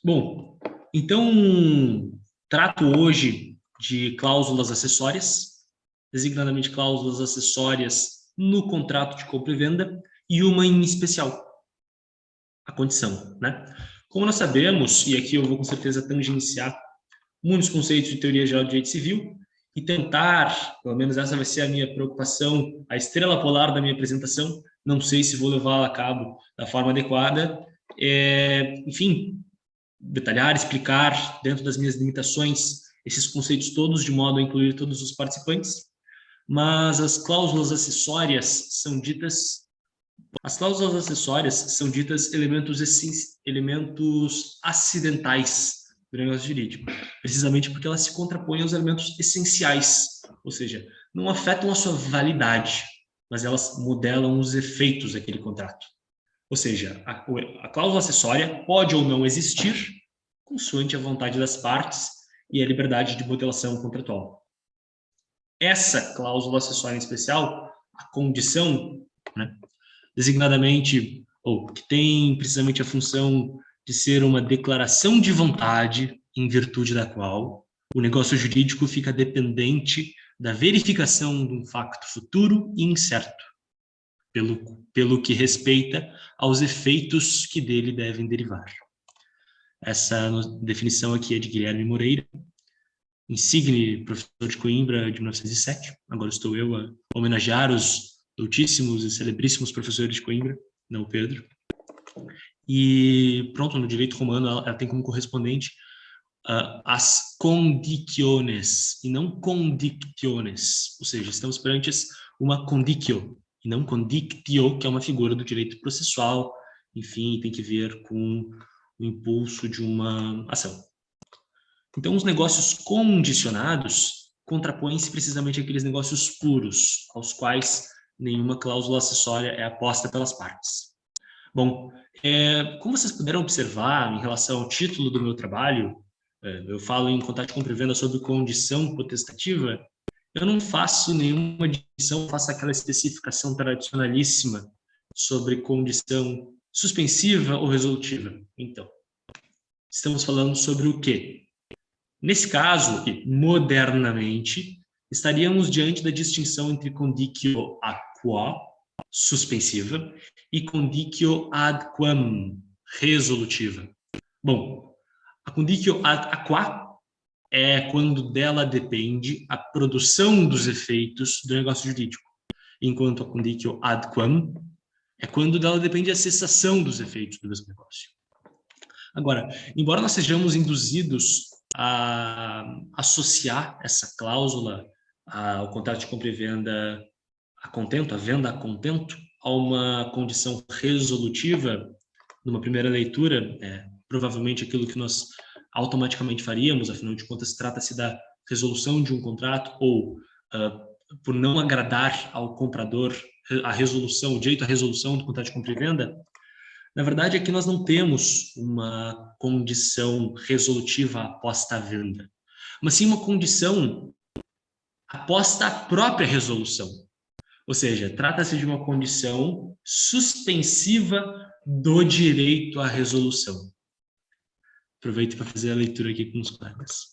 Bom, então trato hoje de cláusulas acessórias, designadamente cláusulas acessórias no contrato de compra e venda, e uma em especial, a condição, né? Como nós sabemos, e aqui eu vou com certeza tangenciar muitos conceitos de teoria geral de direito civil, e tentar, pelo menos essa vai ser a minha preocupação, a estrela polar da minha apresentação, não sei se vou levá-la a cabo da forma adequada, enfim, detalhar, explicar, dentro das minhas limitações, esses conceitos todos, de modo a incluir todos os participantes, mas as cláusulas acessórias são ditas elementos acidentais do negócio jurídico, precisamente porque elas se contrapõem aos elementos essenciais, ou seja, não afetam a sua validade, mas elas modelam os efeitos daquele contrato. Ou seja, a cláusula acessória pode ou não existir, consoante a vontade das partes e a liberdade de modelação contratual. Essa cláusula acessória em especial, a condição, né, designadamente, ou que tem precisamente a função de ser uma declaração de vontade em virtude da qual o negócio jurídico fica dependente da verificação de um facto futuro e incerto, pelo que respeita aos efeitos que dele devem derivar. Essa definição aqui é de Guilherme Moreira, insigne professor de Coimbra de 1907. Agora estou eu a homenagear os doutíssimos e celebríssimos professores de Coimbra, não o Pedro. E pronto, no direito romano ela tem como correspondente as condiciones e não condictiones, ou seja, estamos perante uma conditio e não condictio, que é uma figura do direito processual, enfim, tem que ver com o impulso de uma ação. Então, os negócios condicionados contrapõem-se precisamente àqueles negócios puros, aos quais nenhuma cláusula acessória é aposta pelas partes. Bom, como vocês puderam observar em relação ao título do meu trabalho, eu falo em contrato de compra e venda sobre condição potestativa, eu não faço nenhuma distinção, faço aquela especificação tradicionalíssima sobre condição suspensiva ou resolutiva. Então, estamos falando sobre o quê? Nesse caso, modernamente, estaríamos diante da distinção entre conditio ad quo, suspensiva, e conditio ad quam, resolutiva. Bom, a conditio ad quo é quando dela depende a produção dos efeitos do negócio jurídico, enquanto a conditio ad quam é quando dela depende a cessação dos efeitos do mesmo negócio. Agora, embora nós sejamos induzidos a associar essa cláusula ao contrato de compra e venda a contento, a venda a contento, a uma condição resolutiva, numa primeira leitura, provavelmente aquilo que nós automaticamente faríamos, afinal de contas, trata-se da resolução de um contrato ou, por não agradar ao comprador, a resolução, o direito à resolução do contrato de compra e venda. Na verdade, aqui nós não temos uma condição resolutiva aposta à venda, mas sim uma condição aposta à própria resolução. Ou seja, trata-se de uma condição suspensiva do direito à resolução. Aproveito para fazer a leitura aqui com os colegas.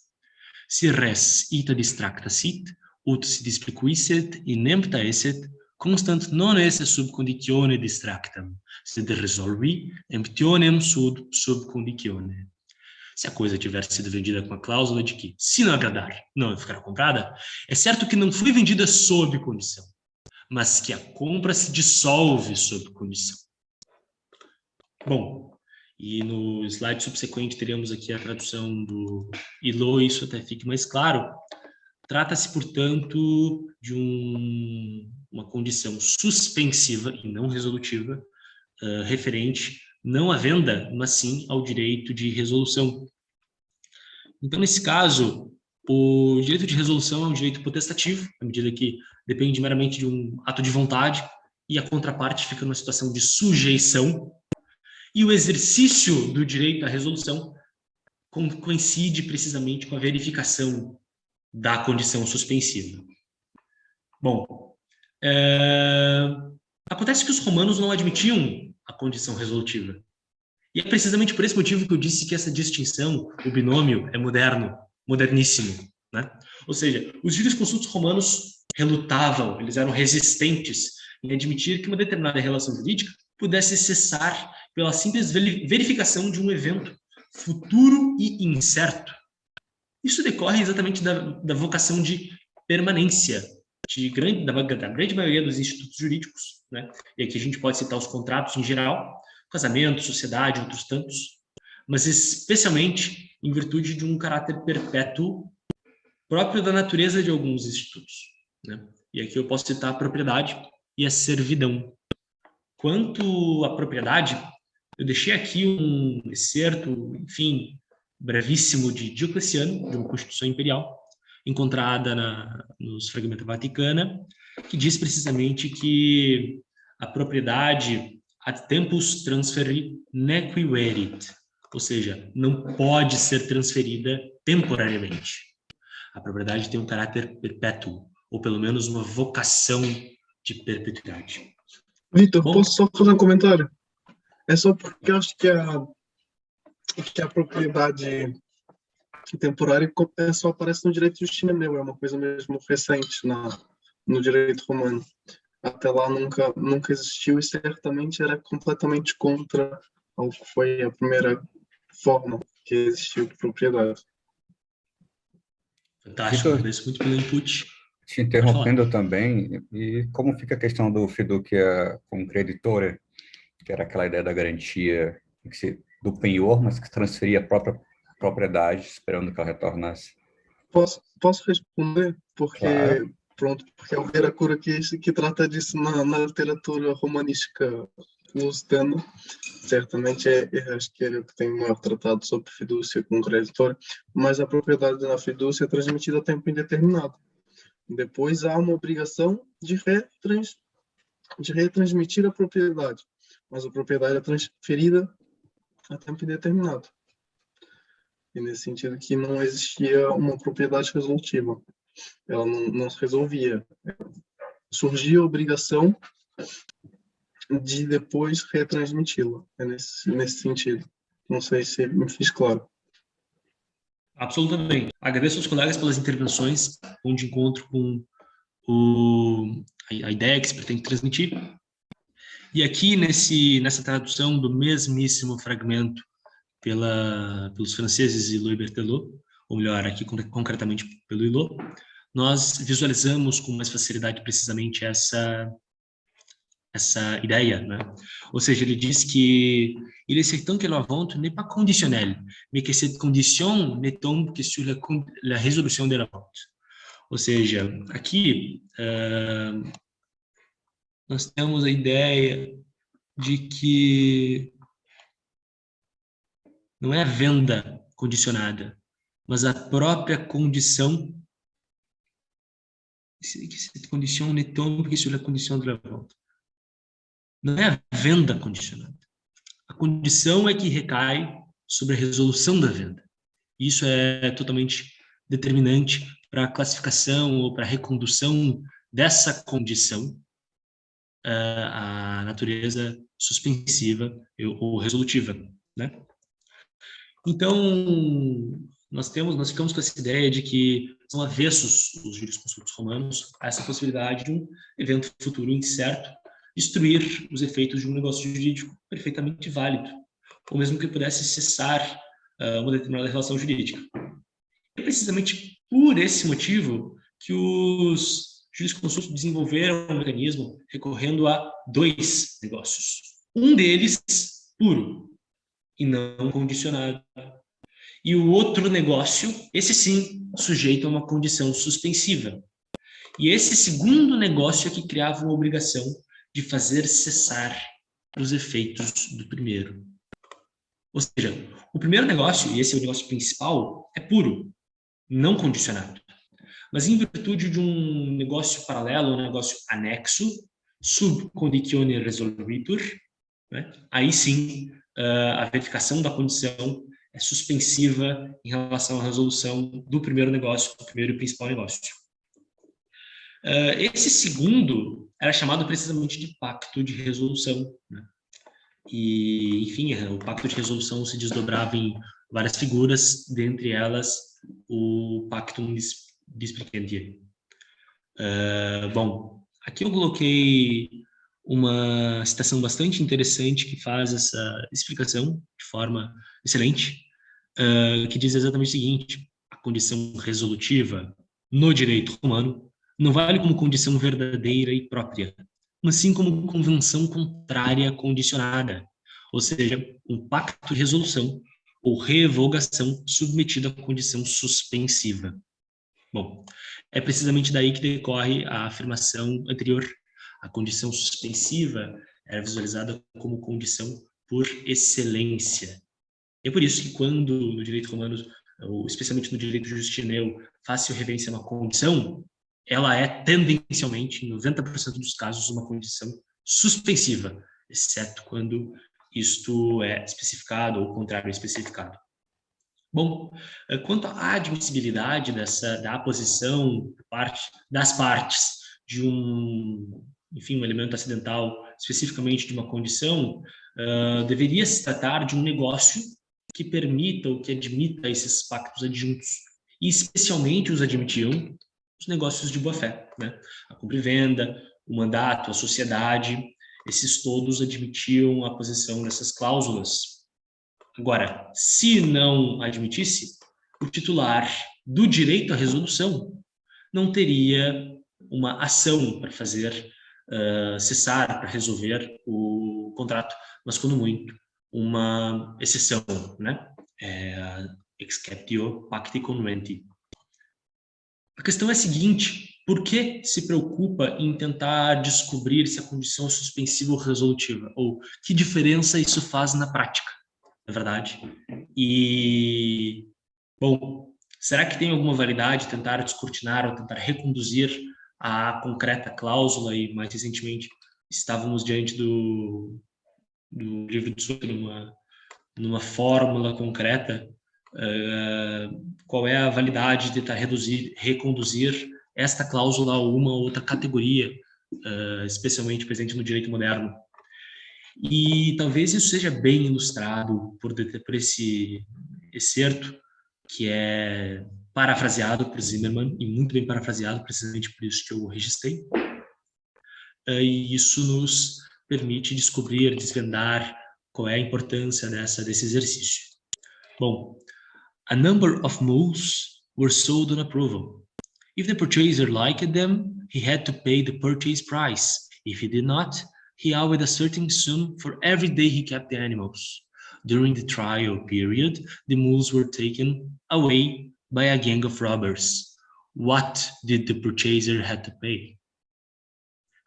Si res ita distracta sit, ut si displicuisset inempta esset, constant non esse sub conditione distractam, sed resolvi emptionem sub conditione. Se a coisa tiver sido vendida com a cláusula de que, se não agradar, não ficará comprada, é certo que não foi vendida sob condição, mas que a compra se dissolve sob condição. Bom, e no slide subsequente teremos aqui a tradução do ILO, isso até fique mais claro. Trata-se, portanto, de uma condição suspensiva e não resolutiva, referente não à venda, mas sim ao direito de resolução. Então, nesse caso, o direito de resolução é um direito potestativo, à medida que depende meramente de um ato de vontade, e a contraparte fica numa situação de sujeição, e o exercício do direito à resolução coincide precisamente com a verificação da condição suspensiva. Bom, acontece que os romanos não admitiam a condição resolutiva. E é precisamente por esse motivo que eu disse que essa distinção, o binômio, é moderno, moderníssimo, né? Ou seja, os jurisconsultos romanos relutavam, eles eram resistentes em admitir que uma determinada relação jurídica pudesse cessar pela simples verificação de um evento futuro e incerto. Isso decorre exatamente da vocação de permanência da grande maioria dos institutos jurídicos, né? E aqui a gente pode citar os contratos em geral, casamento, sociedade, outros tantos, mas especialmente em virtude de um caráter perpétuo próprio da natureza de alguns institutos, né? E aqui eu posso citar a propriedade e a servidão. Quanto à propriedade, eu deixei aqui um excerto, enfim, brevíssimo de Diocleciano, de uma Constituição Imperial, encontrada nos Fragmenta Vaticana, que diz precisamente que a propriedade ad tempus transferi nequiverit, ou seja, não pode ser transferida temporariamente. A propriedade tem um caráter perpétuo, ou pelo menos uma vocação de perpetuidade. Vitor, posso só fazer um comentário? É só porque eu acho que a propriedade temporária só aparece no direito justinaneu, é uma coisa mesmo recente no direito romano. Até lá nunca existiu e certamente era completamente contra o que foi a primeira forma que existiu de propriedade. Fantástico, agradeço muito pelo input. Te interrompendo também, e como fica a questão do fiducia cum creditore, que era aquela ideia da garantia do penhor, mas que transferia a própria propriedade, esperando que ela retornasse? Posso responder? Porque, claro. Pronto, porque é o Viracura que trata disso na literatura romanística lusitana. Certamente acho que ele tem o maior tratado sobre fidúcia com creditor, mas a propriedade na fidúcia é transmitida a tempo indeterminado. Depois há uma obrigação de retransmitir a propriedade, mas a propriedade é transferida a tempo indeterminado. E nesse sentido que não existia uma propriedade resolutiva. Ela não se resolvia. Surgia a obrigação de depois retransmiti-la. É nesse sentido. Não sei se me fiz claro. Absolutamente. Agradeço aos colegas pelas intervenções, onde encontro com a ideia que se pretende transmitir. E aqui, nessa tradução do mesmíssimo fragmento pelos franceses Hilot e Berthelot, ou melhor, aqui concretamente pelo Hilot, nós visualizamos com mais facilidade precisamente essa ideia, né? Ou seja, ele diz que il est certain que la vente n'est pas conditionnelle, mais que cette condition ne tombe que sur la résolution de la vente. Ou seja, aqui nós temos a ideia de que não é a venda condicionada, mas a própria condição. Cette condition ne tombe que sur la condition de la vente. Não é a venda condicionada. A condição é que recai sobre a resolução da venda. Isso é totalmente determinante para a classificação ou para a recondução dessa condição à natureza suspensiva ou resolutiva, né? Então, nós ficamos com essa ideia de que são avessos os jurisconsultos romanos a essa possibilidade de um evento futuro incerto destruir os efeitos de um negócio jurídico perfeitamente válido, ou mesmo que pudesse cessar uma determinada relação jurídica. É precisamente por esse motivo que os jurisconsultos desenvolveram um mecanismo recorrendo a dois negócios. Um deles puro e não condicionado. E o outro negócio, esse sim, sujeito a uma condição suspensiva. E esse segundo negócio é que criava uma obrigação de fazer cessar os efeitos do primeiro. Ou seja, o primeiro negócio, e esse é o negócio principal, é puro, não condicionado. Mas em virtude de um negócio paralelo, um negócio anexo, sub conditione resolvitur, né? Aí sim, a verificação da condição é suspensiva em relação à resolução do primeiro negócio, do primeiro e principal negócio. Esse segundo era chamado precisamente de pacto de resolução, né? E, enfim, o pacto de resolução se desdobrava em várias figuras, dentre elas o Pactum Displicentia. Bom, aqui eu coloquei uma citação bastante interessante que faz essa explicação de forma excelente, que diz exatamente o seguinte: a condição resolutiva no direito romano não vale como condição verdadeira e própria, mas sim como convenção contrária condicionada, ou seja, um pacto de resolução ou revogação submetida à condição suspensiva. Bom, é precisamente daí que decorre a afirmação anterior. A condição suspensiva era visualizada como condição por excelência. É por isso que quando no direito romano, ou especialmente no direito justineu, faz-se referência a uma condição, ela é tendencialmente, em 90% dos casos, uma condição suspensiva, exceto quando isto é especificado ou o contrário é especificado. Bom, quanto à admissibilidade da aposição das partes de um elemento acidental, especificamente de uma condição, deveria se tratar de um negócio que permita ou que admita esses pactos adjuntos, e especialmente os admitiam os negócios de boa-fé, né? A compra e venda, o mandato, a sociedade, esses todos admitiam a posição dessas cláusulas. Agora, se não admitisse, o titular do direito à resolução não teria uma ação para fazer cessar, para resolver o contrato, mas quando muito, uma exceção, né? Exceptio pacti conventi. A questão é a seguinte: por que se preocupa em tentar descobrir se a condição é suspensiva ou resolutiva? Ou que diferença isso faz na prática? Na verdade. E, bom, será que tem alguma validade tentar descortinar ou tentar reconduzir a concreta cláusula? E, mais recentemente, estávamos diante do livro de Zucker numa fórmula concreta. Qual é a validade de tentar reconduzir esta cláusula a uma ou outra categoria, especialmente presente no direito moderno? E talvez isso seja bem ilustrado por esse excerto, que é parafraseado por Zimmermann, e muito bem parafraseado, precisamente por isso que eu registrei. E isso nos permite descobrir, desvendar qual é a importância desse exercício. Bom, a number of mules were sold on approval. If the purchaser liked them, he had to pay the purchase price. If he did not, he owed a certain sum for every day he kept the animals. During the trial period, the mules were taken away by a gang of robbers. What did the purchaser have to pay?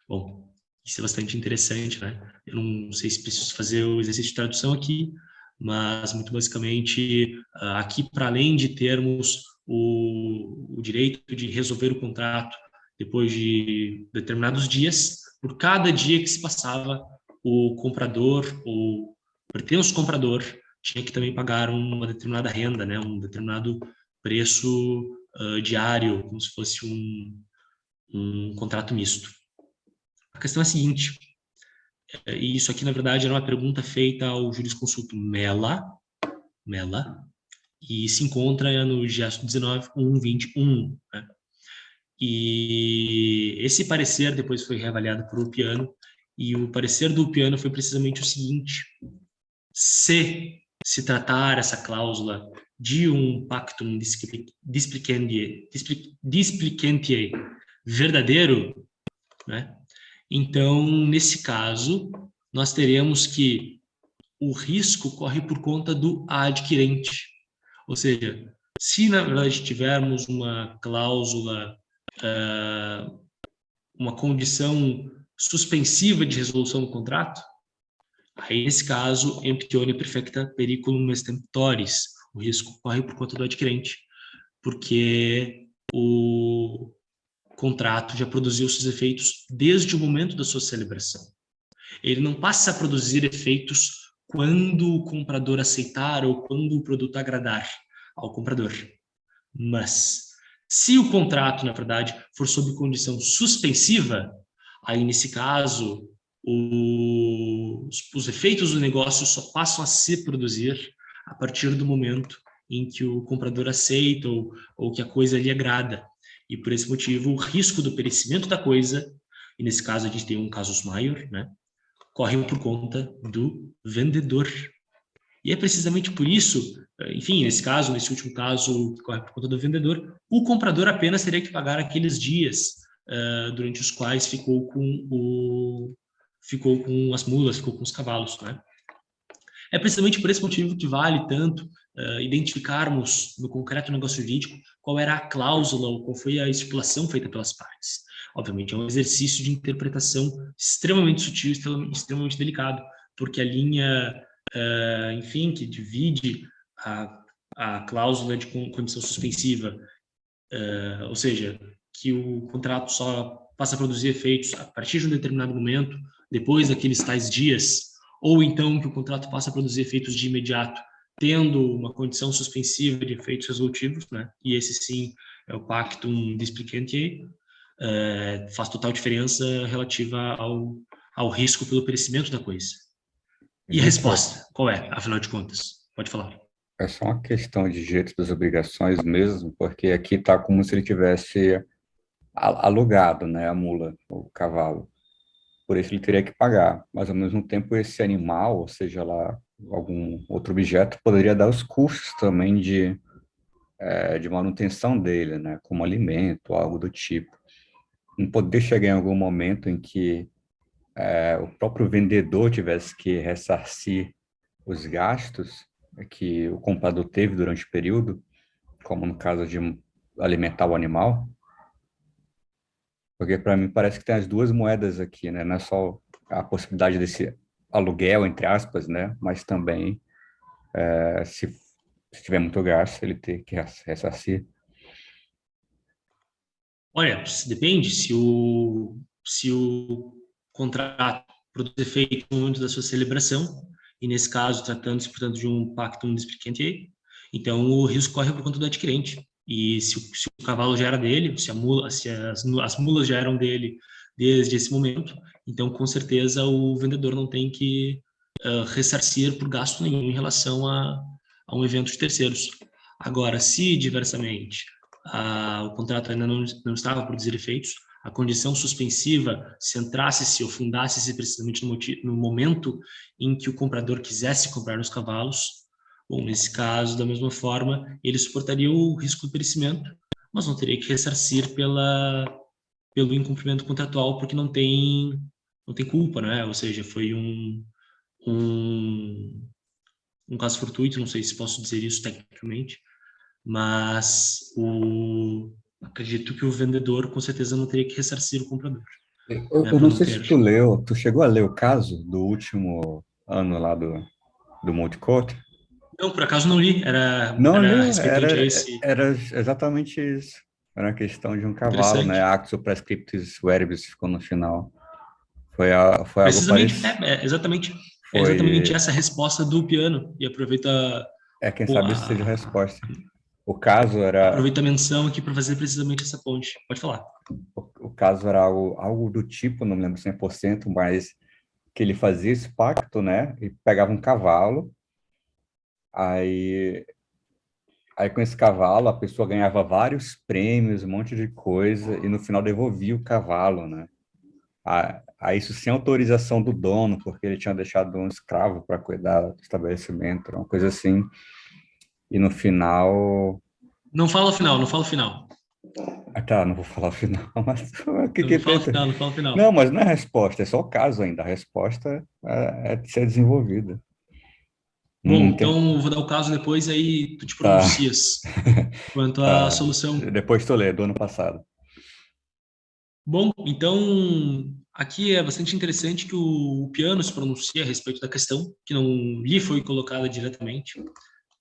Bom, isso é bastante interessante, né? Eu não sei se preciso fazer o exercício de tradução aqui, mas, muito basicamente, aqui, para além de termos o direito de resolver o contrato depois de determinados dias, por cada dia que se passava, o comprador, o pretenso comprador, tinha que também pagar uma determinada renda, né? Um determinado preço diário, como se fosse um contrato misto. A questão é a seguinte: e isso aqui, na verdade, era uma pergunta feita ao jurisconsulto Mella, e se encontra no gesto 19.1.21, né? E esse parecer depois foi reavaliado por Ulpiano, e o parecer do Ulpiano foi precisamente o seguinte: se tratar essa cláusula de um pactum displicentiae verdadeiro, né? Então, nesse caso, nós teremos que o risco corre por conta do adquirente. Ou seja, se na verdade tivermos uma cláusula, uma condição suspensiva de resolução do contrato, aí nesse caso, emptione perfecta periculum extemptoris, o risco corre por conta do adquirente, porque o contrato já produziu seus efeitos desde o momento da sua celebração. Ele não passa a produzir efeitos quando o comprador aceitar ou quando o produto agradar ao comprador. Mas, se o contrato, na verdade, for sob condição suspensiva, aí, nesse caso, os efeitos do negócio só passam a se produzir a partir do momento em que o comprador aceita ou que a coisa lhe agrada. E por esse motivo, o risco do perecimento da coisa, e nesse caso a gente tem um casus maior, né, corre por conta do vendedor. E é precisamente por isso, enfim, nesse último caso, que corre por conta do vendedor, o comprador apenas teria que pagar aqueles dias durante os quais ficou com as mulas, ficou com os cavalos, né? É precisamente por esse motivo que vale tanto identificarmos no concreto negócio jurídico qual era a cláusula ou qual foi a estipulação feita pelas partes. Obviamente, é um exercício de interpretação extremamente sutil, extremamente delicado, porque a linha, enfim, que divide a cláusula de condição suspensiva, ou seja, que o contrato só passa a produzir efeitos a partir de um determinado momento, depois daqueles tais dias, ou então que o contrato passa a produzir efeitos de imediato, tendo uma condição suspensiva de efeitos resolutivos, né? E esse sim é o pactum displicantiae, faz total diferença relativa ao risco pelo perecimento da coisa. E a resposta, qual é, afinal de contas? Pode falar. É só uma questão de direitos das obrigações mesmo, porque aqui está como se ele tivesse alugado, né, a mula, o cavalo. Por isso ele teria que pagar. Mas, ao mesmo tempo, esse animal, ou seja lá, algum outro objeto, poderia dar os custos também de manutenção dele, né, como alimento, algo do tipo. Não poderia chegar em algum momento em que o próprio vendedor tivesse que ressarcir os gastos que o comprador teve durante o período, como no caso de alimentar o animal, porque para mim parece que tem as duas moedas aqui, né? Não é só a possibilidade desse aluguel, entre aspas, né? Mas também, se tiver muito gasto, ele ter que ressarcir. Olha, depende. Se o contrato produz efeito no momento da sua celebração, e nesse caso, tratando-se, portanto, de um pactum displicantiae, então o risco corre por conta do adquirente. E se o cavalo já era dele, se as mulas já eram dele desde esse momento, então com certeza o vendedor não tem que ressarcir por gasto nenhum em relação a um evento de terceiros. Agora, se diversamente o contrato ainda não estava a produzir efeitos, a condição suspensiva centrasse-se ou fundasse-se precisamente no momento em que o comprador quisesse comprar os cavalos. Bom, nesse caso, da mesma forma, ele suportaria o risco do perecimento, mas não teria que ressarcir pelo incumprimento contratual, porque não tem culpa, né? Ou seja, foi um caso fortuito, não sei se posso dizer isso tecnicamente, mas acredito que o vendedor com certeza não teria que ressarcir o comprador. Eu não sei se tu chegou a ler o caso do último ano lá do Monte Court? Não, por acaso não li, era respeitante a esse... Era exatamente isso. Era uma questão de um cavalo, né? Actus prescriptis verbis ficou no final. Foi algo precisamente, parecido. Exatamente. É exatamente essa resposta do piano. E aproveita... quem sabe isso seja a resposta. O caso era... Aproveita a menção aqui para fazer precisamente essa ponte. Pode falar. O caso era algo do tipo, não me lembro 100%, mas que ele fazia esse pacto, né? E pegava um cavalo, aí com esse cavalo a pessoa ganhava vários prêmios, um monte de coisa, e no final devolvia o cavalo, né? Aí isso sem autorização do dono, porque ele tinha deixado um escravo para cuidar do estabelecimento, uma coisa assim. E no final... Não fala o final, não fala o final. Tá, não vou falar o final, mas Não fala o final. Não, mas não é a resposta, é só o caso ainda. A resposta é de ser desenvolvida. Bom, então eu vou dar o caso depois, aí tu te pronuncias quanto à solução. Depois tu lê, do ano passado. Bom, então aqui é bastante interessante que o piano se pronuncia a respeito da questão, que não lhe foi colocada diretamente,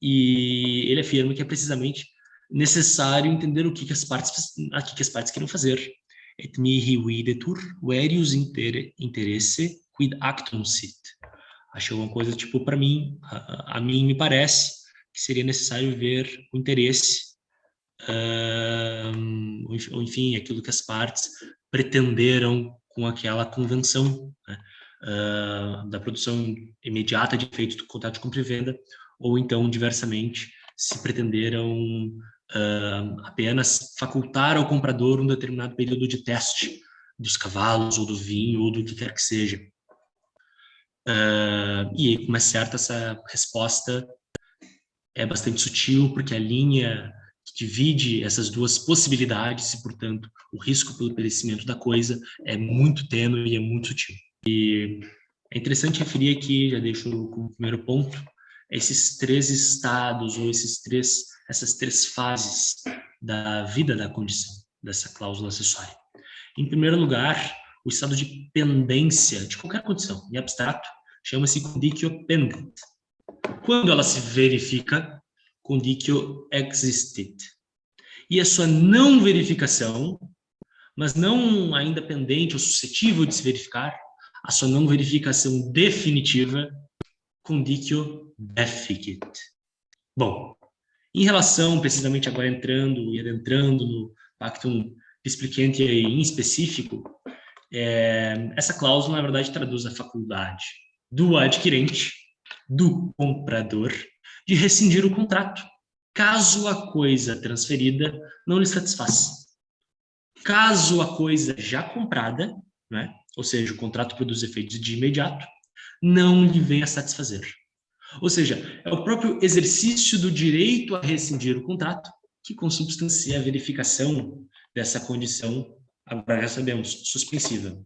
e ele afirma que é precisamente necessário entender o que as partes querem fazer. Et mihi videtur verius interesse quid actum sit. Achei uma coisa tipo, para mim, a mim me parece que seria necessário ver o interesse, ou enfim, aquilo que as partes pretenderam com aquela convenção, né? da produção imediata de efeitos do contrato de compra e venda, ou então, diversamente, se pretenderam apenas facultar ao comprador um determinado período de teste dos cavalos, ou do vinho, ou do que quer que seja. E aí, como é certo, essa resposta é bastante sutil, porque a linha que divide essas duas possibilidades e, portanto, o risco pelo perecimento da coisa é muito tênue e é muito sutil. E é interessante referir aqui, já deixo como primeiro ponto, esses 3 estados, ou essas 3 fases da vida da condição, dessa cláusula acessória. Em primeiro lugar, o estado de pendência de qualquer condição, em abstrato, chama-se conditio pendent. Quando ela se verifica, conditio existit. E a sua não verificação, mas não ainda pendente ou suscetível de se verificar, a sua não verificação definitiva, conditio deficit. Bom, em relação, precisamente agora entrando e adentrando no pactum expliquente em específico, essa cláusula, na verdade, traduz a faculdade do adquirente, do comprador, de rescindir o contrato, caso a coisa transferida não lhe satisfaça. Caso a coisa já comprada, né, ou seja, o contrato produz efeitos de imediato, não lhe venha a satisfazer. Ou seja, é o próprio exercício do direito a rescindir o contrato que consubstancia a verificação dessa condição, agora já sabemos, suspensiva.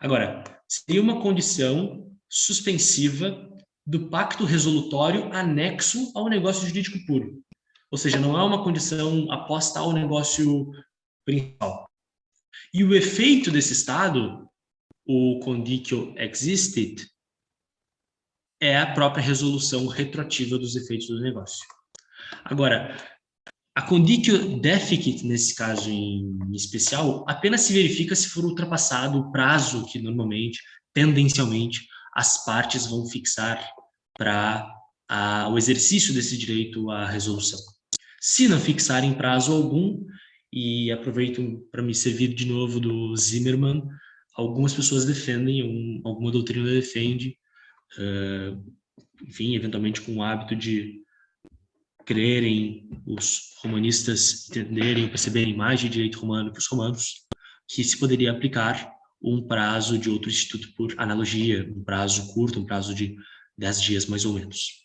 Agora, seria uma condição suspensiva do pacto resolutório anexo ao negócio jurídico puro. Ou seja, não é uma condição aposta ao negócio principal. E o efeito desse estado, o conditio existit, é a própria resolução retroativa dos efeitos do negócio. Agora, a conditio deficit, nesse caso em especial, apenas se verifica se for ultrapassado o prazo que normalmente, tendencialmente, as partes vão fixar para o exercício desse direito à resolução. Se não fixarem prazo algum, e aproveito para me servir de novo do Zimmermann, algumas pessoas defendem, alguma doutrina defende, enfim, eventualmente com o hábito de crerem, os romanistas entenderem, perceberem mais de direito romano que os romanos, que se poderia aplicar um prazo de outro instituto por analogia, um prazo curto, um prazo de 10 dias mais ou menos.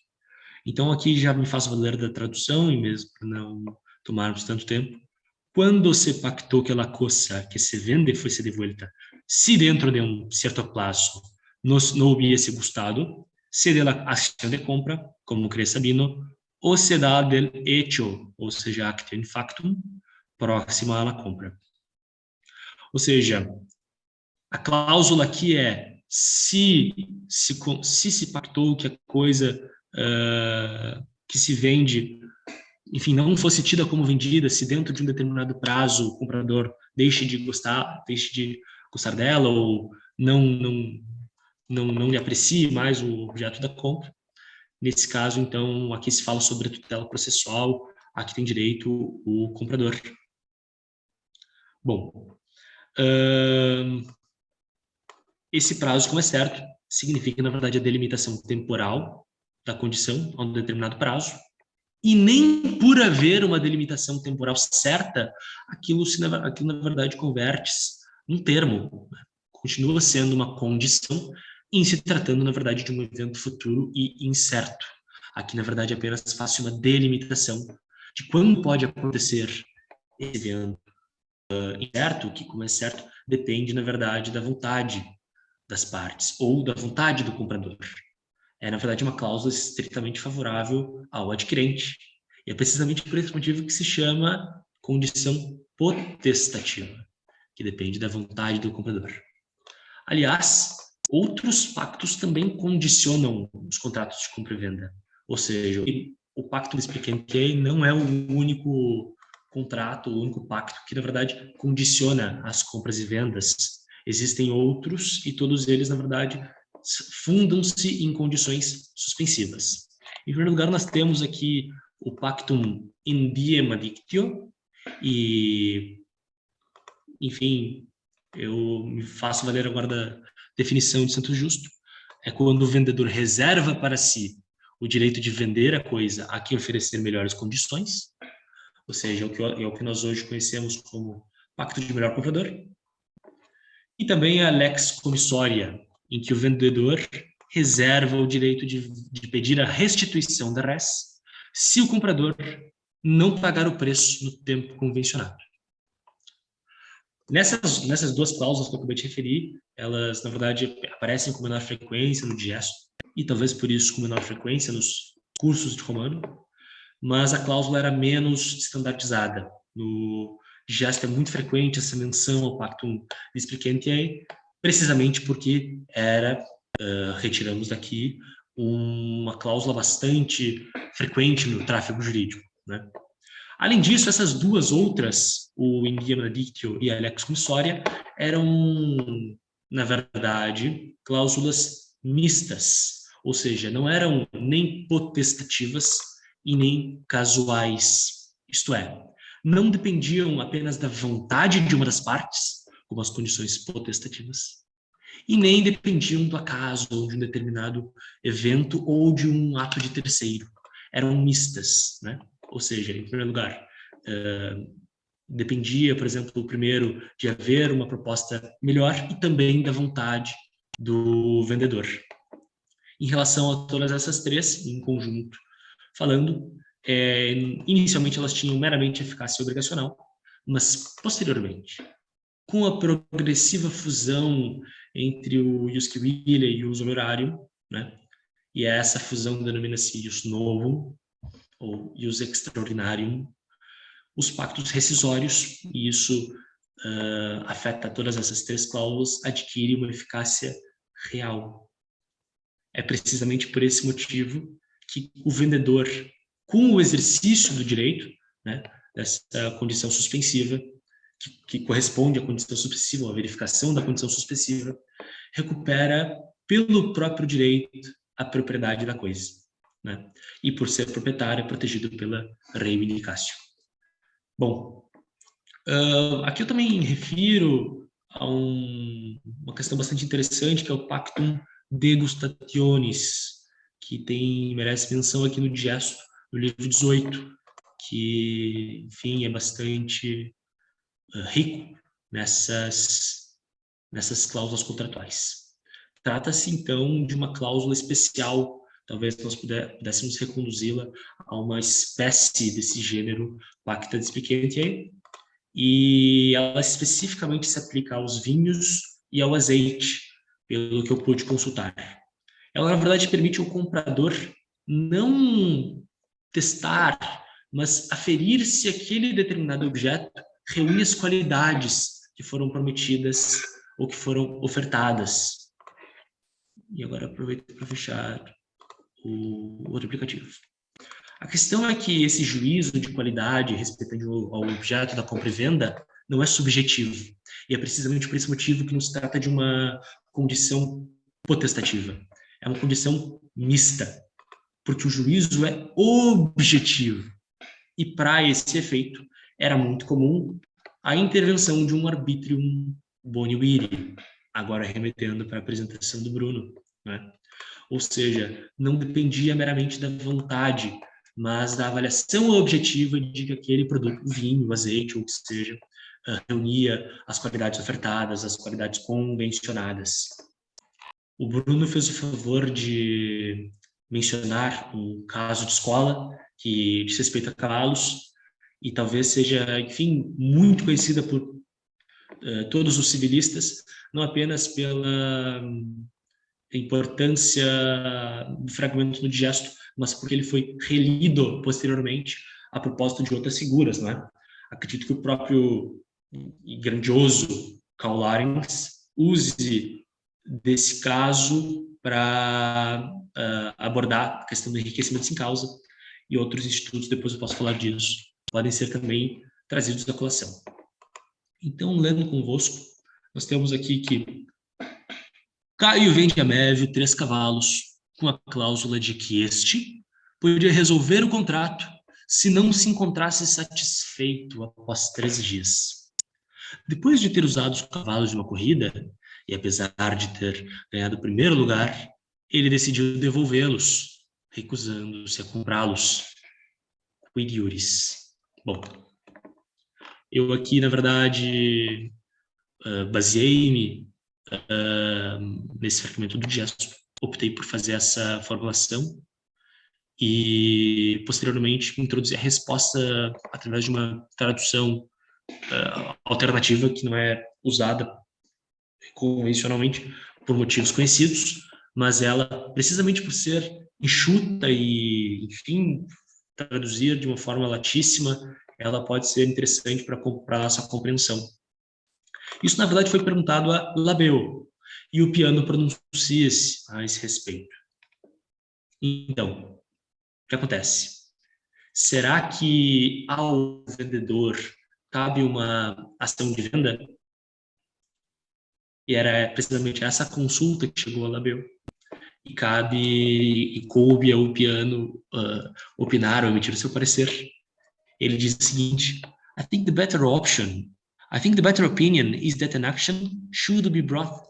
Então aqui já me faço valer da tradução, e mesmo para não tomarmos tanto tempo. Quando se pactou que la cosa que se vende fosse devuelta, se dentro de um certo plazo no hubiese gustado, se de la acción de compra, como cree Sabino, ou se dá del hecho, ou seja, actio in factum, próxima à compra. Ou seja, a cláusula aqui é se pactou que a coisa que se vende, enfim, não fosse tida como vendida, se dentro de um determinado prazo o comprador deixe de gostar dela, ou não lhe aprecie mais o objeto da compra. Nesse caso, então, aqui se fala sobre a tutela processual, aqui tem direito o comprador. Bom, esse prazo, como é certo, significa, na verdade, a delimitação temporal da condição a um determinado prazo, e nem por haver uma delimitação temporal certa, aquilo na verdade, converte-se num termo, né? Continua sendo uma condição, em se tratando, na verdade, de um evento futuro e incerto. Aqui, na verdade, apenas faz uma delimitação de quando pode acontecer esse evento incerto, que, como é certo, depende, na verdade, da vontade das partes ou da vontade do comprador. É, na verdade, uma cláusula estritamente favorável ao adquirente. E é precisamente por esse motivo que se chama condição potestativa, que depende da vontade do comprador. Aliás, outros pactos também condicionam os contratos de compra e venda. Ou seja, o pacto explicante não é o único contrato, o único pacto que, na verdade, condiciona as compras e vendas. Existem outros e todos eles, na verdade, fundam-se em condições suspensivas. Em primeiro lugar, nós temos aqui o pactum in diem addictio e, enfim, eu me faço valer agora definição de Santos Justo é quando o vendedor reserva para si o direito de vender a coisa a quem oferecer melhores condições, ou seja, é o que nós hoje conhecemos como pacto de melhor comprador, e também a lex commissoria, em que o vendedor reserva o direito de pedir a restituição da res se o comprador não pagar o preço no tempo convencionado. Nessas duas cláusulas que eu acabei de referir, elas, na verdade, aparecem com menor frequência no digesto, e talvez por isso com menor frequência nos cursos de romano, mas a cláusula era menos standardizada. No digesto é muito frequente essa menção ao pactum displicantiae, precisamente porque retiramos daqui uma cláusula bastante frequente no tráfego jurídico, né? Além disso, essas duas outras, o in diem addictio e a lex commissoria, eram, na verdade, cláusulas mistas, ou seja, não eram nem potestativas e nem casuais, isto é, não dependiam apenas da vontade de uma das partes, como as condições potestativas, e nem dependiam do acaso ou de um determinado evento ou de um ato de terceiro. Eram mistas, né? Ou seja, em primeiro lugar, dependia, por exemplo, o primeiro de haver uma proposta melhor e também da vontade do vendedor. Em relação a todas essas três, em conjunto falando, inicialmente elas tinham meramente eficácia obrigacional, mas posteriormente, com a progressiva fusão entre o ius civile e o ius honorarium, né? E essa fusão denomina-se ius novum, ou ius extraordinarium, os pactos rescisórios, e isso afeta todas essas três cláusulas, adquire uma eficácia real. É precisamente por esse motivo que o vendedor, com o exercício do direito, né, dessa condição suspensiva, que corresponde à condição suspensiva, à verificação da condição suspensiva, recupera pelo próprio direito a propriedade da coisa, né? E por ser proprietário, é protegido pela reivindicatio. Bom, aqui eu também refiro a uma questão bastante interessante, que é o pactum degustationis, que merece menção aqui no digesto, no livro 18, que, enfim, é bastante rico nessas cláusulas contratuais. Trata-se, então, de uma cláusula especial, talvez nós pudéssemos reconduzi-la a uma espécie desse gênero pacta displicantiae, e ela especificamente se aplica aos vinhos e ao azeite, pelo que eu pude consultar. Ela, na verdade, permite ao comprador não testar, mas aferir se aquele determinado objeto reúne as qualidades que foram prometidas ou que foram ofertadas. E agora aproveito para fechar o outro aplicativo. A questão é que esse juízo de qualidade respeitando ao objeto da compra e venda não é subjetivo. E é precisamente por esse motivo que não se trata de uma condição potestativa. É uma condição mista, porque o juízo é objetivo. E para esse efeito, era muito comum a intervenção de um arbitrium boni viri, agora remetendo para a apresentação do Bruno, né? Ou seja, não dependia meramente da vontade, mas da avaliação objetiva de que aquele produto, o vinho, o azeite, ou o que seja, reunia as qualidades ofertadas, as qualidades convencionadas. O Bruno fez o favor de mencionar um caso de escola que diz respeito a cavalos, e talvez seja, enfim, muito conhecida por todos os civilistas, não apenas pela importância do fragmento no digesto, mas porque ele foi relido posteriormente a propósito de outras figuras, não é? Acredito que o próprio e grandioso Karl Larens use desse caso para abordar a questão do enriquecimento sem causa, e outros institutos, depois eu posso falar disso, podem ser também trazidos à colação. Então, lendo convosco, nós temos aqui que Caio vende a Mévio 3 cavalos, com a cláusula de que este poderia resolver o contrato se não se encontrasse satisfeito após 13 dias. Depois de ter usado os cavalos de uma corrida, E apesar de ter ganhado o primeiro lugar, ele decidiu devolvê-los, recusando-se a comprá-los. Quid iuris. Bom, eu aqui, na verdade, baseei-me nesse fragmento do gesto, optei por fazer essa formulação e, posteriormente, introduzir a resposta através de uma tradução alternativa que não é usada convencionalmente por motivos conhecidos, mas ela, precisamente por ser enxuta e, enfim, traduzir de uma forma latíssima, ela pode ser interessante para a nossa compreensão. Isso, na verdade, foi perguntado a Labeo, e o Peano pronuncia-se a esse respeito. Então, o que acontece? Será que ao vendedor cabe uma ação de venda? E era precisamente essa consulta que chegou a Labeo. E coube ao Peano opinar ou emitir o seu parecer. Ele diz o seguinte: I think the better opinion is that an action should be brought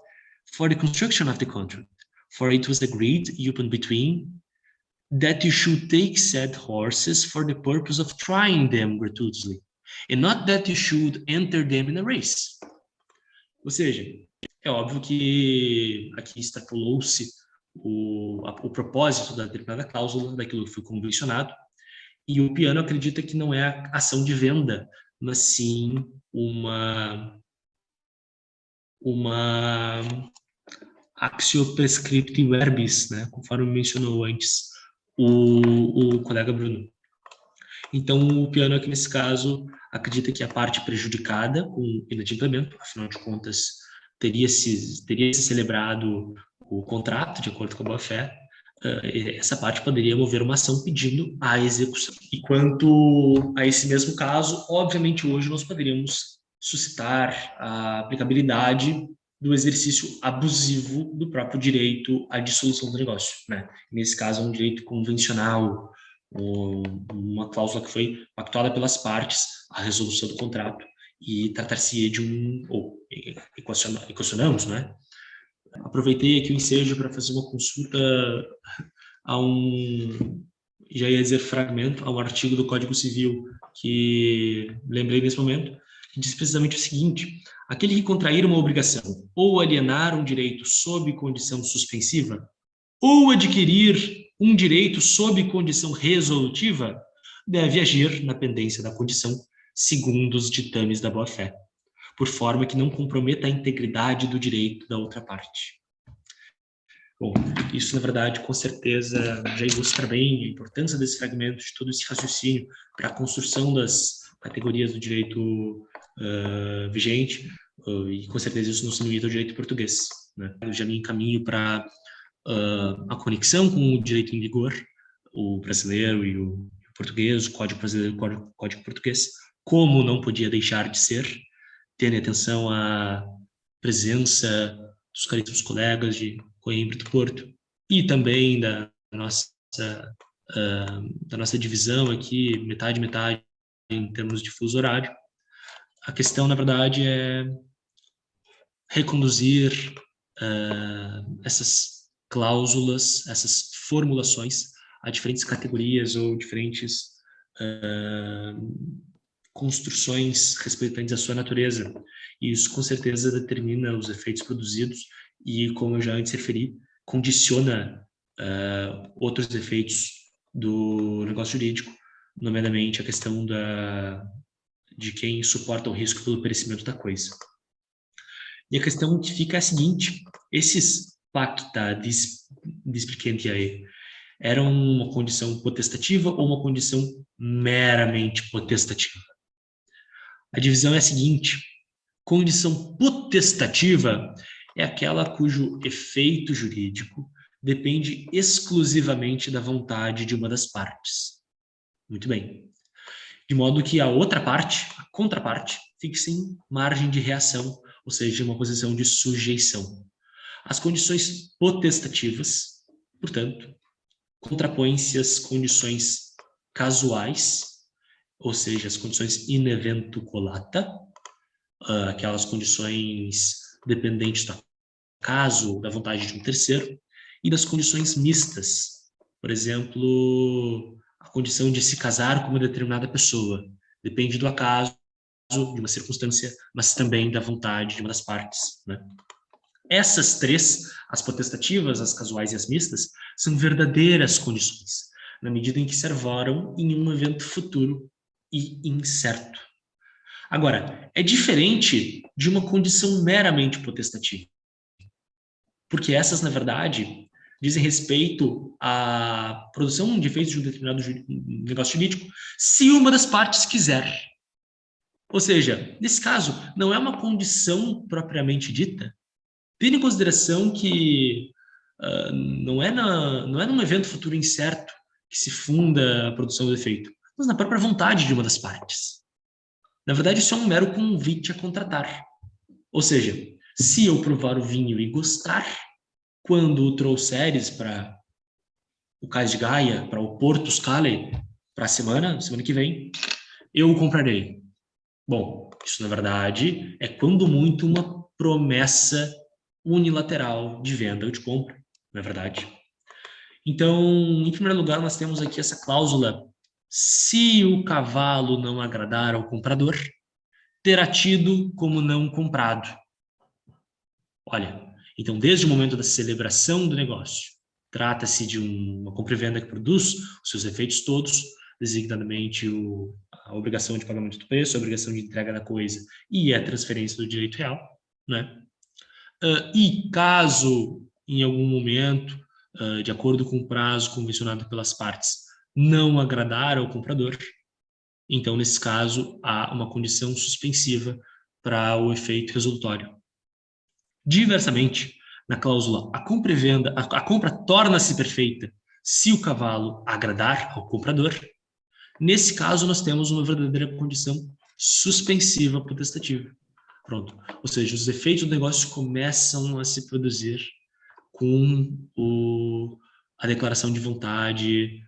for the construction of the contract, for it was agreed upon between that you should take said horses for the purpose of trying them gratuitously, and not that you should enter them in a race. Ou seja, é óbvio que aqui extrapolou-se o propósito da determinada cláusula, daquilo que foi convencionado, e o Peano acredita que não é a ação de venda, mas sim uma actio prescripti verbis, né, conforme mencionou antes o colega Bruno. Então, o Peano aqui, nesse caso, acredita que a parte prejudicada com inadimplemento, afinal de contas, teria se celebrado o contrato de acordo com a boa-fé, essa parte poderia mover uma ação pedindo a execução. E quanto a esse mesmo caso, obviamente hoje nós poderíamos suscitar a aplicabilidade do exercício abusivo do próprio direito à dissolução do negócio, né? Nesse caso, é um direito convencional, uma cláusula que foi pactuada pelas partes, a resolução do contrato, e tratar-se de equacionamos, né? Aproveitei aqui o ensejo para fazer uma consulta já ia dizer fragmento, a um artigo do Código Civil que lembrei nesse momento, que diz precisamente o seguinte: aquele que contrair uma obrigação ou alienar um direito sob condição suspensiva ou adquirir um direito sob condição resolutiva deve agir na pendência da condição segundo os ditames da boa-fé, por forma que não comprometa a integridade do direito da outra parte. Bom, isso, na verdade, com certeza já ilustra bem a importância desse fragmento, de todo esse raciocínio para a construção das categorias do direito vigente, e com certeza isso não se limita ao direito português, né? Eu já me encaminho para a conexão com o direito em vigor, o brasileiro e o português, o Código Brasileiro e o Código Português, como não podia deixar de ser, tendo atenção à presença dos caríssimos colegas de Coimbra do Porto e também da nossa divisão aqui, metade em termos de fuso horário. A questão, na verdade, é reconduzir essas cláusulas, essas formulações a diferentes categorias ou diferentes construções respeitantes à sua natureza. E isso, com certeza, determina os efeitos produzidos e, como eu já antes referi, condiciona outros efeitos do negócio jurídico, nomeadamente a questão de quem suporta o risco pelo perecimento da coisa. E a questão que fica é a seguinte: esses pacta displicentiae eram uma condição potestativa ou uma condição meramente potestativa? A divisão é a seguinte: condição potestativa é aquela cujo efeito jurídico depende exclusivamente da vontade de uma das partes. Muito bem. De modo que a outra parte, a contraparte, fique sem margem de reação, ou seja, uma posição de sujeição. As condições potestativas, portanto, contrapõem-se às condições casuais, ou seja, as condições in eventu colata, aquelas condições dependentes da caso da vontade de um terceiro, e das condições mistas. Por exemplo, a condição de se casar com uma determinada pessoa. Depende do acaso, de uma circunstância, mas também da vontade de uma das partes, né? Essas três, as potestativas, as casuais e as mistas, são verdadeiras condições, na medida em que se arvoram em um evento futuro e incerto. Agora, é diferente de uma condição meramente potestativa, porque essas, na verdade, dizem respeito à produção de efeitos de um determinado negócio jurídico, se uma das partes quiser. Ou seja, nesse caso, não é uma condição propriamente dita, tendo em consideração que não é num evento futuro incerto que se funda a produção do efeito, mas na própria vontade de uma das partes. Na verdade, isso é um mero convite a contratar. Ou seja, se eu provar o vinho e gostar, quando o trouxeres para o Cais de Gaia, para o Porto Scale, para a semana que vem, eu o comprarei. Bom, isso na verdade é quando muito uma promessa unilateral de venda ou de compra, não é verdade? Então, em primeiro lugar, nós temos aqui essa cláusula: se o cavalo não agradar ao comprador, terá tido como não comprado. Olha, então desde o momento da celebração do negócio, trata-se de uma compra e venda que produz os seus efeitos todos, designadamente a obrigação de pagamento do preço, a obrigação de entrega da coisa e a transferência do direito real, né? E caso, em algum momento, de acordo com o prazo convencionado pelas partes, não agradar ao comprador, então, nesse caso, há uma condição suspensiva para o efeito resolutório. Diversamente, na cláusula a compra e venda, a compra torna-se perfeita se o cavalo agradar ao comprador. Nesse caso, nós temos uma verdadeira condição suspensiva potestativa. Pronto. Ou seja, os efeitos do negócio começam a se produzir com a declaração de vontade,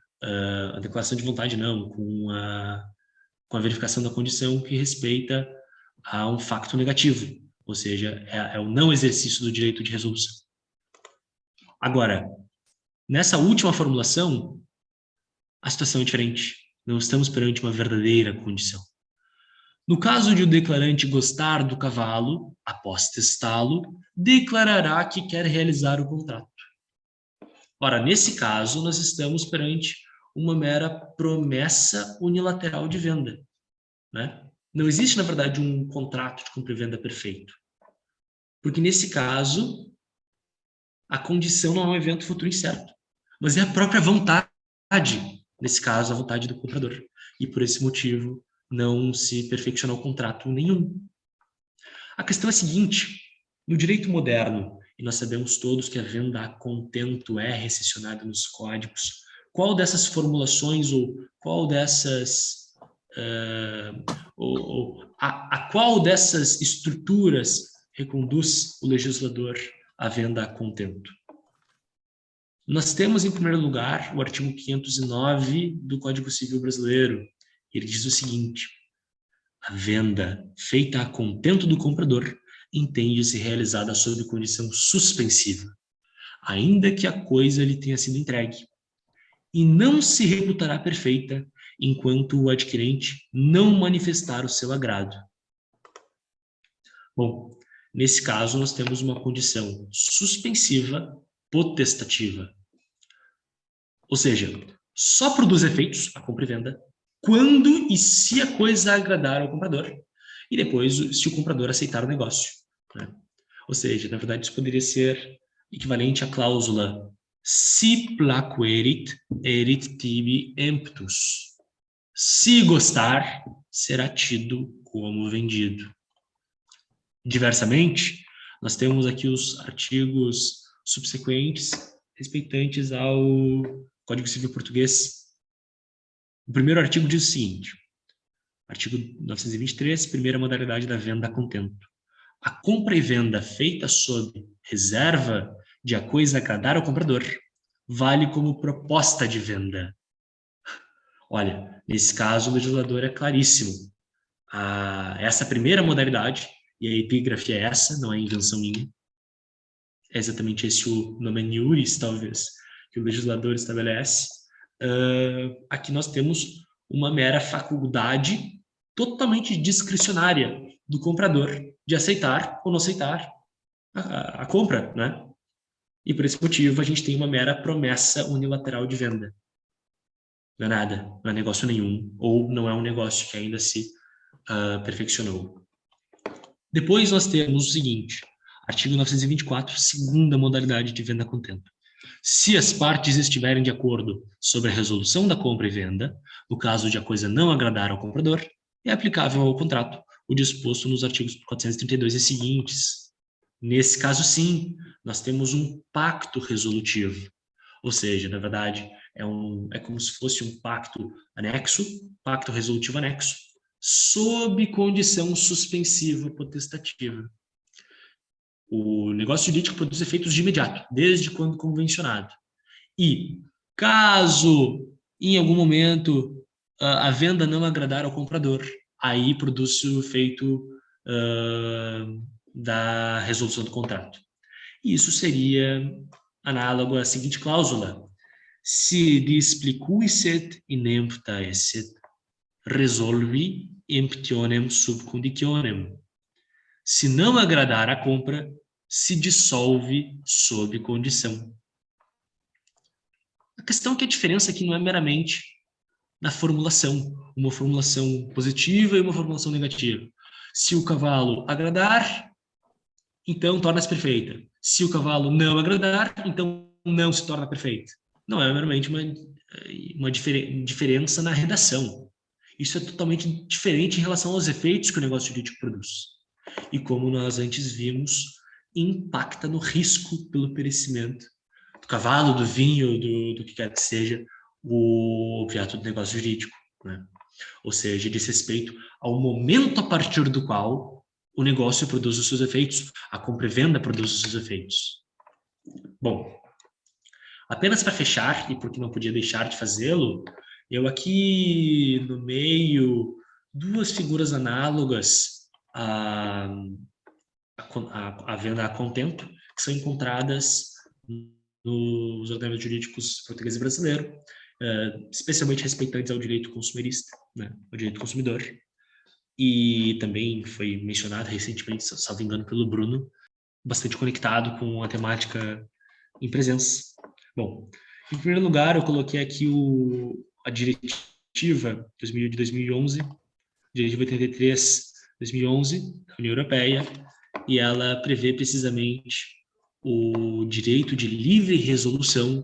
com a verificação da condição que respeita a um facto negativo, ou seja, é o não exercício do direito de resolução. Agora, nessa última formulação, a situação é diferente. Não estamos perante uma verdadeira condição. No caso de o declarante gostar do cavalo, após testá-lo, declarará que quer realizar o contrato. Ora, nesse caso, nós estamos perante uma mera promessa unilateral de venda, né? Não existe, na verdade, um contrato de compra e venda perfeito. Porque, nesse caso, a condição não é um evento futuro incerto, mas é a própria vontade, nesse caso, a vontade do comprador. E, por esse motivo, não se perfeccionou contrato nenhum. A questão é a seguinte: no direito moderno, e nós sabemos todos que a venda a contento é recepcionada nos códigos, qual dessas formulações ou qual dessas a qual dessas estruturas reconduz o legislador à venda a contento? Nós temos, em primeiro lugar, o artigo 509 do Código Civil Brasileiro. Ele diz o seguinte: a venda feita a contento do comprador entende-se realizada sob condição suspensiva, ainda que a coisa lhe tenha sido entregue, e não se reputará perfeita enquanto o adquirente não manifestar o seu agrado. Bom, nesse caso nós temos uma condição suspensiva potestativa. Ou seja, só produz efeitos, a compra e venda, quando e se a coisa agradar ao comprador, e depois se o comprador aceitar o negócio, né? Ou seja, na verdade isso poderia ser equivalente à cláusula si placuerit erit tibi emptus. Se gostar, será tido como vendido. Diversamente, nós temos aqui os artigos subsequentes respeitantes ao Código Civil Português. O primeiro artigo diz o seguinte: artigo 923, primeira modalidade da venda a contento. A compra e venda feita sob reserva de a coisa agradar ao comprador vale como proposta de venda. Olha, nesse caso o legislador é claríssimo. Essa primeira modalidade, e a epígrafe é essa, não é invenção minha, é exatamente esse o nomen iuris, talvez, que o legislador estabelece, aqui nós temos uma mera faculdade totalmente discricionária do comprador de aceitar ou não aceitar a compra, né? E por esse motivo a gente tem uma mera promessa unilateral de venda. Não é nada, não é negócio nenhum, ou não é um negócio que ainda se perfeccionou. Depois nós temos o seguinte, artigo 924, segunda modalidade de venda a contento. Se as partes estiverem de acordo sobre a resolução da compra e venda, no caso de a coisa não agradar ao comprador, é aplicável ao contrato o disposto nos artigos 432 e seguintes. Nesse caso, sim, nós temos um pacto resolutivo. Ou seja, na verdade, é como se fosse um pacto anexo, pacto resolutivo anexo, sob condição suspensiva potestativa. O negócio jurídico produz efeitos de imediato, desde quando convencionado. E, caso em algum momento a venda não agradar ao comprador, aí produz-se o efeito da resolução do contrato. E isso seria análogo à seguinte cláusula: se displicuisset inempta esset, resolvi emptionem sub conditionem. Se não agradar a compra, se dissolve sob condição. A questão é que a diferença aqui não é meramente na formulação, uma formulação positiva e uma formulação negativa. Se o cavalo agradar, então torna-se perfeita. Se o cavalo não agradar, então não se torna perfeita. Não é meramente uma diferença na redação. Isso é totalmente diferente em relação aos efeitos que o negócio jurídico produz. E como nós antes vimos, impacta no risco pelo perecimento do cavalo, do vinho, do que quer que seja o objeto do negócio jurídico, né? Ou seja, diz respeito ao momento a partir do qual o negócio produz os seus efeitos, a compra e venda produz os seus efeitos. Bom, apenas para fechar, e porque não podia deixar de fazê-lo, eu aqui no meio duas figuras análogas à venda a contento, que são encontradas nos ordenamentos jurídicos português e brasileiro, especialmente respeitantes ao direito consumerista, né, ao direito consumidor. E também foi mencionado recentemente, salvo engano, pelo Bruno, bastante conectado com a temática em presença. Bom, em primeiro lugar, eu coloquei aqui a diretiva de 2011, diretiva 83/2011 da União Europeia, e ela prevê precisamente o direito de livre resolução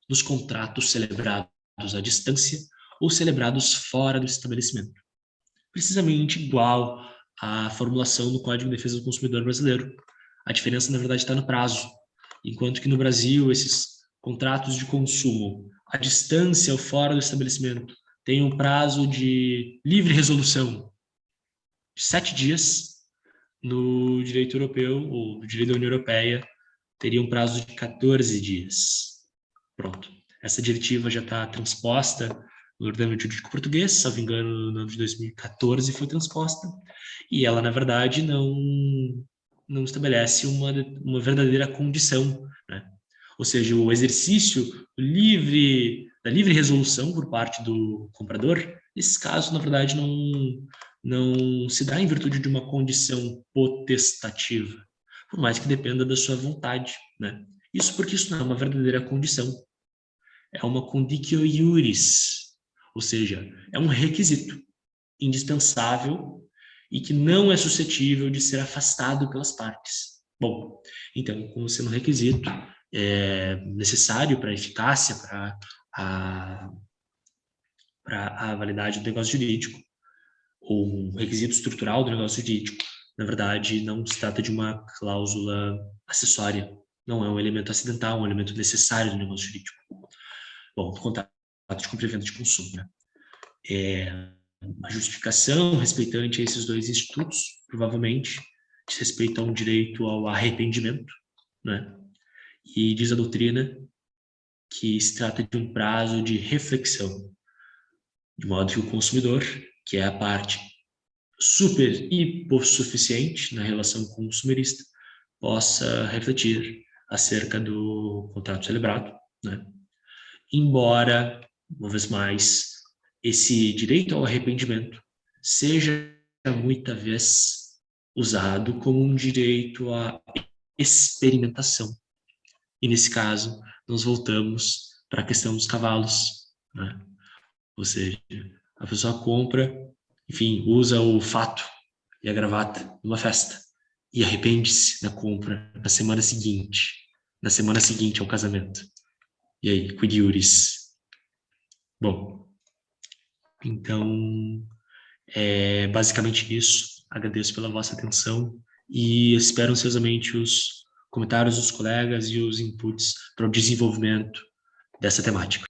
nos contratos celebrados à distância ou celebrados fora do estabelecimento. Precisamente igual à formulação do Código de Defesa do Consumidor brasileiro. A diferença, na verdade, está no prazo. Enquanto que no Brasil, esses contratos de consumo à distância ou fora do estabelecimento têm um prazo de livre resolução de 7 dias, no direito europeu, ou no direito da União Europeia, teria um prazo de 14 dias. Pronto. Essa diretiva já está transposta no ordenamento jurídico português, salvo engano, no ano de 2014 foi transposta, e ela, na verdade, não estabelece uma verdadeira condição, né? Ou seja, o exercício da livre resolução por parte do comprador, nesses casos, na verdade, não se dá em virtude de uma condição potestativa, por mais que dependa da sua vontade, né? Isso porque isso não é uma verdadeira condição. É uma conditio iuris, ou seja, é um requisito indispensável e que não é suscetível de ser afastado pelas partes. Bom, então, como sendo um requisito necessário para a eficácia, para a validade do negócio jurídico, ou um requisito estrutural do negócio jurídico, na verdade, não se trata de uma cláusula acessória, não é um elemento acidental, um elemento necessário do negócio jurídico. Bom, do contrato de compra e venda de consumo, né? A justificação respeitante a esses dois institutos, provavelmente, diz respeito a um direito ao arrependimento, né? E diz a doutrina que se trata de um prazo de reflexão, de modo que o consumidor, que é a parte super hipossuficiente na relação com o consumerista, possa refletir acerca do contrato celebrado, né? Embora, uma vez mais, esse direito ao arrependimento seja muita vez usado como um direito à experimentação. E nesse caso, nós voltamos para a questão dos cavalos, né? Ou seja, a pessoa compra, enfim, usa o fato e a gravata numa festa e arrepende-se da compra na semana seguinte ao casamento. E aí, quid iuris? Bom, então, é basicamente isso. Agradeço pela vossa atenção e espero ansiosamente os comentários dos colegas e os inputs para o desenvolvimento dessa temática.